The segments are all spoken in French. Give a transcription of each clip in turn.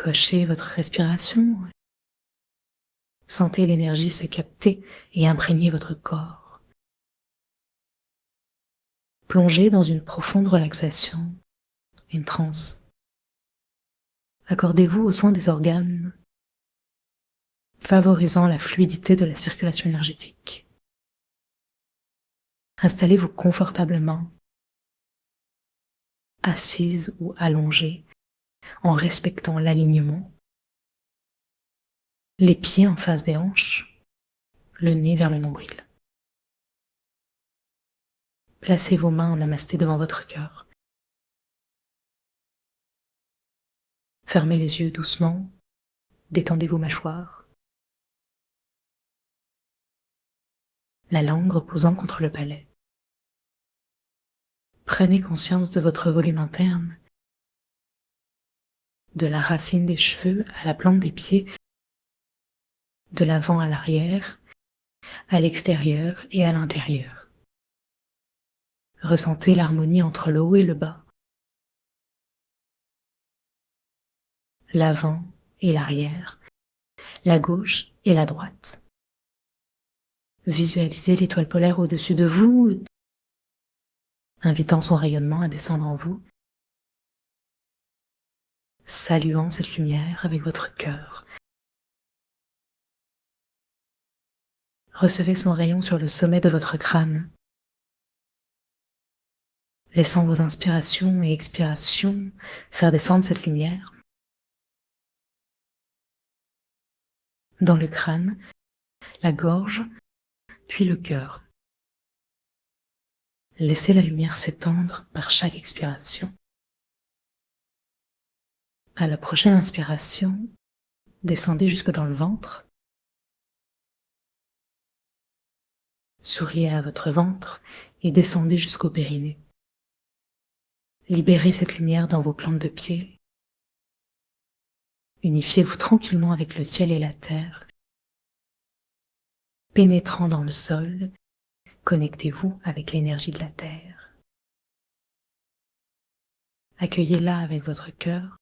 Cochez votre respiration. Sentez l'énergie se capter et imprégner votre corps. Plongez dans une profonde relaxation, une transe. Accordez-vous aux soins des organes, favorisant la fluidité de la circulation énergétique. Installez-vous confortablement, assise ou allongée, en respectant l'alignement. Les pieds en face des hanches, le nez vers le nombril. Placez vos mains en namasté devant votre cœur. Fermez les yeux doucement, détendez vos mâchoires. La langue reposant contre le palais. Prenez conscience de votre volume interne, de la racine des cheveux à la plante des pieds, de l'avant à l'arrière, à l'extérieur et à l'intérieur. Ressentez l'harmonie entre le haut et le bas, l'avant et l'arrière, la gauche et la droite. Visualisez l'étoile polaire au-dessus de vous, invitant son rayonnement à descendre en vous, saluant cette lumière avec votre cœur. Recevez son rayon sur le sommet de votre crâne, laissant vos inspirations et expirations faire descendre cette lumière dans le crâne, la gorge, puis le cœur. Laissez la lumière s'étendre par chaque expiration. À la prochaine inspiration, descendez jusque dans le ventre. Souriez à votre ventre et descendez jusqu'au périnée. Libérez cette lumière dans vos plantes de pied. Unifiez-vous tranquillement avec le ciel et la terre. Pénétrant dans le sol, connectez-vous avec l'énergie de la terre. Accueillez-la avec votre cœur,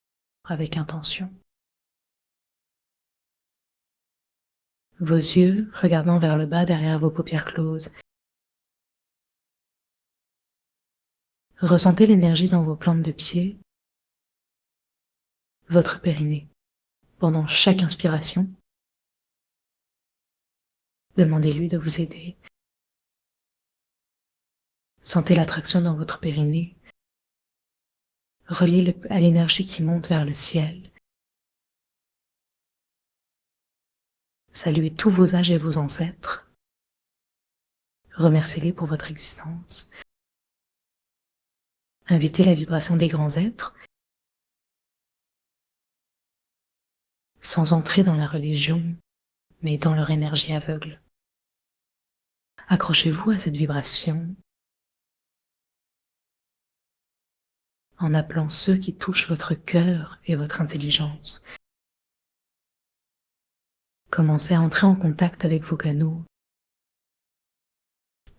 avec intention. Vos yeux regardant vers le bas derrière vos paupières closes. Ressentez l'énergie dans vos plantes de pied, votre périnée. Pendant chaque inspiration, demandez-lui de vous aider. Sentez l'attraction dans votre périnée. Reliez-le à l'énergie qui monte vers le ciel. Saluez tous vos âges et vos ancêtres. Remerciez-les pour votre existence. Invitez la vibration des grands êtres, sans entrer dans la religion, mais dans leur énergie aveugle. Accrochez-vous à cette vibration en appelant ceux qui touchent votre cœur et votre intelligence. Commencez à entrer en contact avec vos canaux.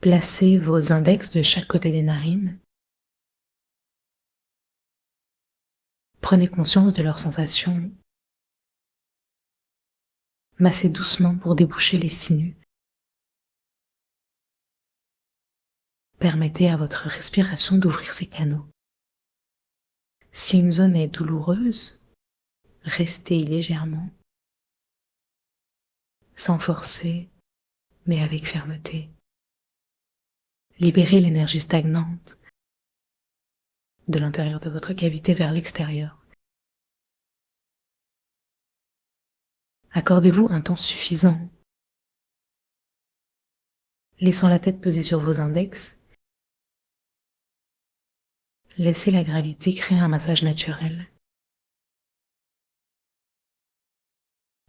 Placez vos index de chaque côté des narines. Prenez conscience de leurs sensations. Massez doucement pour déboucher les sinus. Permettez à votre respiration d'ouvrir ses canaux. Si une zone est douloureuse, restez légèrement, sans forcer, mais avec fermeté. Libérez l'énergie stagnante de l'intérieur de votre cavité vers l'extérieur. Accordez-vous un temps suffisant, laissant la tête peser sur vos index. Laissez la gravité créer un massage naturel.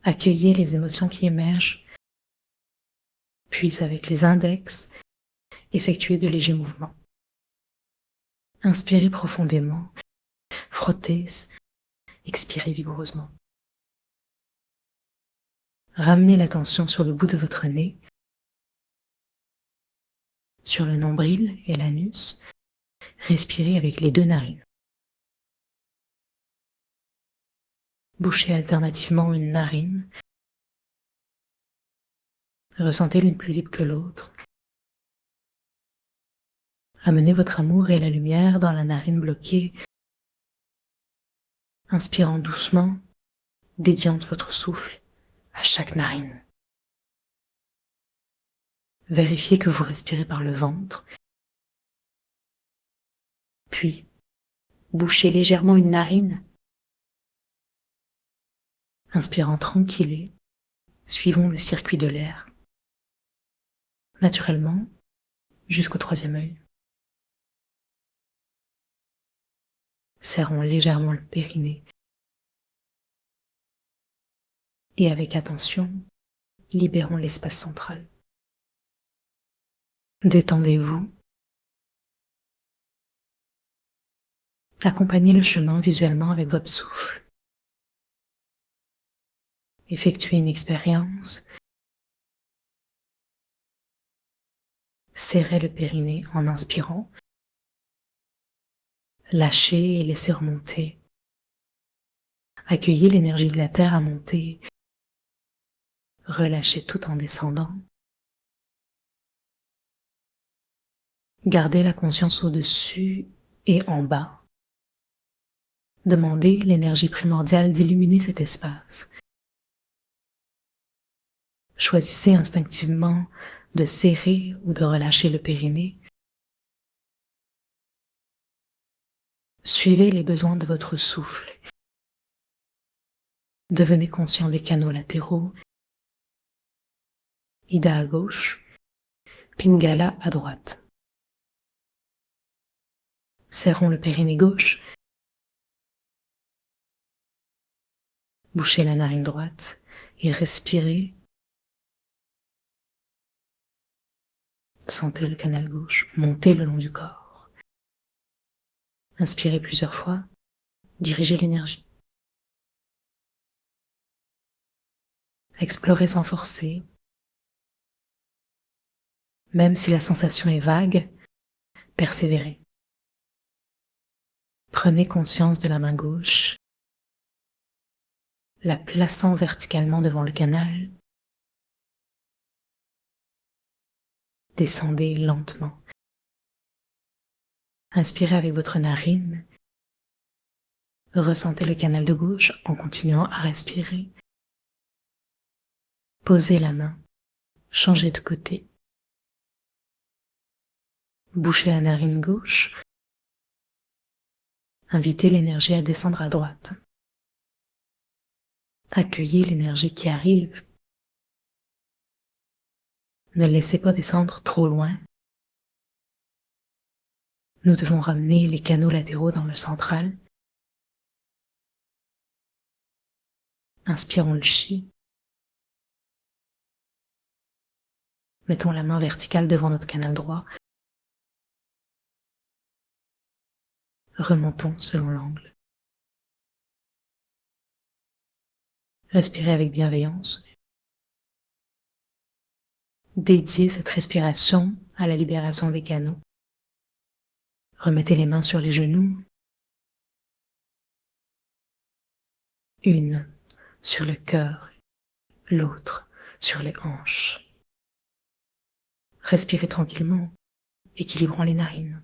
Accueillez les émotions qui émergent, puis avec les index, effectuez de légers mouvements. Inspirez profondément, frottez, expirez vigoureusement. Ramenez l'attention sur le bout de votre nez, sur le nombril et l'anus. Respirez avec les deux narines. Bouchez alternativement une narine. Ressentez l'une plus libre que l'autre. Amenez votre amour et la lumière dans la narine bloquée. Inspirant doucement, dédiant votre souffle à chaque narine. Vérifiez que vous respirez par le ventre. Puis, bouchez légèrement une narine. Inspirant tranquille, suivons le circuit de l'air. Naturellement, jusqu'au troisième œil. Serrons légèrement le périnée. Et avec attention, libérons l'espace central. Détendez-vous. Accompagnez le chemin visuellement avec votre souffle. Effectuez une expérience. Serrez le périnée en inspirant. Lâchez et laissez remonter. Accueillez l'énergie de la terre à monter. Relâchez tout en descendant. Gardez la conscience au-dessus et en bas. Demandez l'énergie primordiale d'illuminer cet espace. Choisissez instinctivement de serrer ou de relâcher le périnée. Suivez les besoins de votre souffle. Devenez conscient des canaux latéraux. Ida à gauche, Pingala à droite. Serrons le périnée gauche. Bouchez la narine droite et respirez. Sentez le canal gauche monter le long du corps. Inspirez plusieurs fois. Dirigez l'énergie. Explorez sans forcer. Même si la sensation est vague, persévérez. Prenez conscience de la main gauche, la plaçant verticalement devant le canal. Descendez lentement. Inspirez avec votre narine. Ressentez le canal de gauche en continuant à respirer. Posez la main. Changez de côté. Bouchez la narine gauche. Invitez l'énergie à descendre à droite. Accueillez l'énergie qui arrive. Ne laissez pas descendre trop loin. Nous devons ramener les canaux latéraux dans le central. Inspirons le chi. Mettons la main verticale devant notre canal droit. Remontons selon l'angle. Respirez avec bienveillance. Dédiez cette respiration à la libération des canaux. Remettez les mains sur les genoux. Une sur le cœur, l'autre sur les hanches. Respirez tranquillement, équilibrant les narines.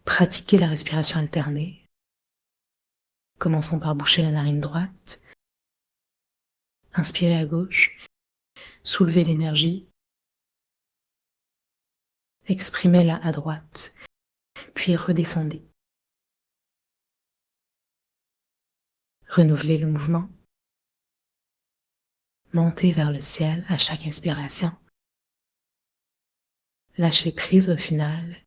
Pratiquez la respiration alternée. Commençons par boucher la narine droite. Inspirez à gauche. Soulevez l'énergie. Exprimez-la à droite. Puis redescendez. Renouvelez le mouvement. Montez vers le ciel à chaque inspiration. Lâchez prise au final.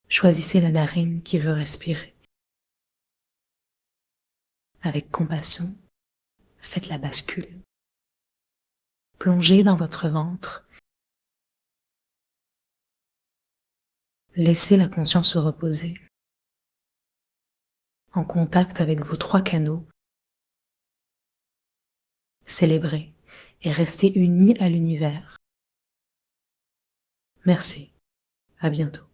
Choisissez la narine qui veut respirer. Avec compassion, faites la bascule. Plongez dans votre ventre. Laissez la conscience se reposer. En contact avec vos 3 canaux. Célébrez et restez unis à l'univers. Merci. À bientôt.